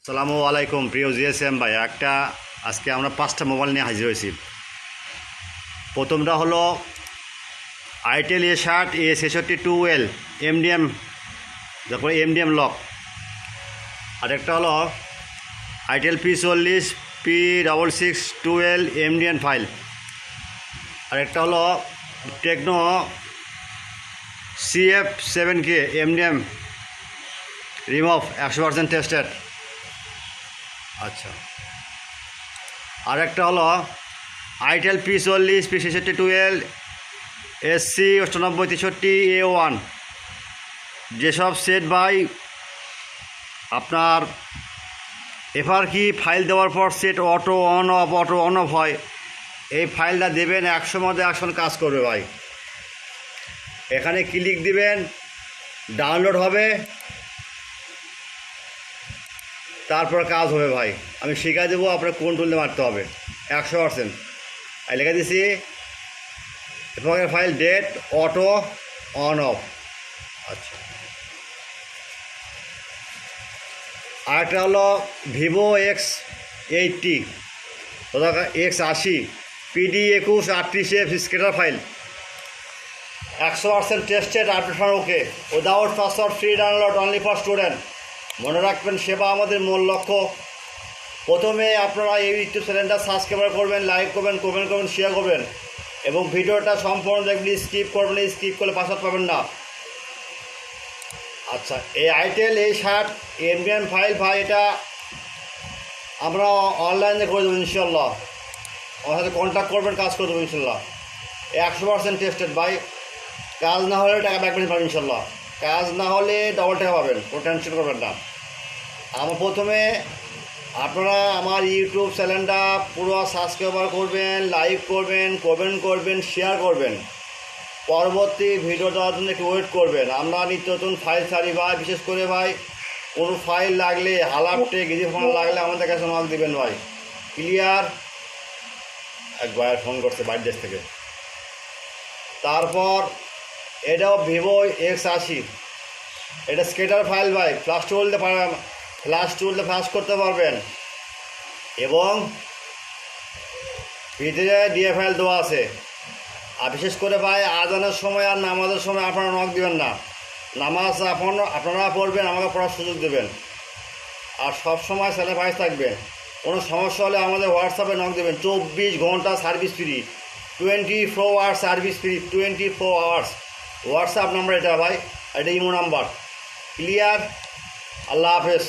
সালামু আলাইকুম প্রিয় জিএসএম ভাই। আজকে আমরা 5টা মোবাইল নিয়ে হাজির হয়েছি। প্রথমটা হলো Itel A60 A662L MDM, তারপরে MDM লক। আরেকটা হলো Itel P40 P662L MDM file. আরেকটা হলো techno CF7K MDM remove 100% tested. আচ্ছা, আরেকটা হলো Itel P40 P662L SC9863A1। যেসব সেট ভাই আপনার এফআর কি ফাইল দেওয়ার পর সেট অটো অন অফ হয়, এই ফাইলটা দেবেন 100 মধ্যে 100 কাজ করবে ভাই। এখানে ক্লিক দিবেন, ডাউনলোড হবে, তারপর কাজ হবে ভাই। আমি শিখা দেবো আপনার কোন টুলতে মারতে হবে 100%। আমি লিখে দিছি FR file date auto on off. আচ্ছা, আরেকটা হলো Vivo X80 X80 PD2138F scatter file 100% tested, update okay, without password, free download, only for student. মনে রাখবেন, সেবা আমাদের মূল লক্ষ্য। প্রথমে আপনারা এই ইউটিউব চ্যানেলটা সাবস্ক্রাইব করবেন, লাইক করবেন, কমেন্ট করবেন, শেয়ার করবেন এবং ভিডিওটা সম্পূর্ণ দেখবেন। স্কিপ করবেন, স্কিপ করলে পাসওয়ার্ড পাবেন না। আচ্ছা, এই Itel A60 MDM ফাইল ভাই, এটা আমরা অনলাইনে করে দেবো ইনশাল্লাহ। আমার সাথে কন্ট্যাক্ট করবেন, কাজ করে দেবো ইনশাল্লাহ। 100% টেস্টেড ভাই। কাজ না হলে টাকা ব্যাক পাবেন ইনশাল্লাহ। কাজ না হলে ডবল টাকা পাবেন, কোনো টেনশন করবেন না। আমার প্রথমে আপনারা আমার ইউটিউব চ্যানেলটা পুরো সাবস্ক্রাইব করবেন, লাইক করবেন, কমেন্ট করবেন, শেয়ার করবেন। পরবর্তী ভিডিও দেওয়ার জন্য একটু ওয়েট করবেন। আমরা নিত্য নতুন ফাইল ছাড়ি ভাই। বিশেষ করে ভাই, কোনো ফাইল লাগলে, হালাপটে গিজি ফোন লাগলে আমাদের কাছে নক দিবেন ভাই। ক্লিয়ার? একবার ফোন করছে বাইরের দেশ থেকে। তারপর এটাও ভিভো X80, এটা স্কেটার ফাইল ভাই। ফ্লাশ টুলতে ফ্লাশ করতে পারবেন এবং ভিতরে ডিএ ফাইল দেওয়া আছে। আর বিশেষ করে ভাই, আজানের সময় আর নামাজের সময় আপনারা নক দেবেন না। নামাজ আপনারা পড়বেন, আমাকে পড়ার সুযোগ দেবেন। আর সব সময় স্যানিটাইজ থাকবেন। কোনো সমস্যা হলে আমাদের হোয়াটসঅ্যাপে নক দেবেন। 24 ঘন্টা service free, 24 hours service free, 24 hours. WhatsApp number এটা ভাই, এটা ইমো নাম্বার। ক্লিয়ার? আল্লাহ হাফেজ।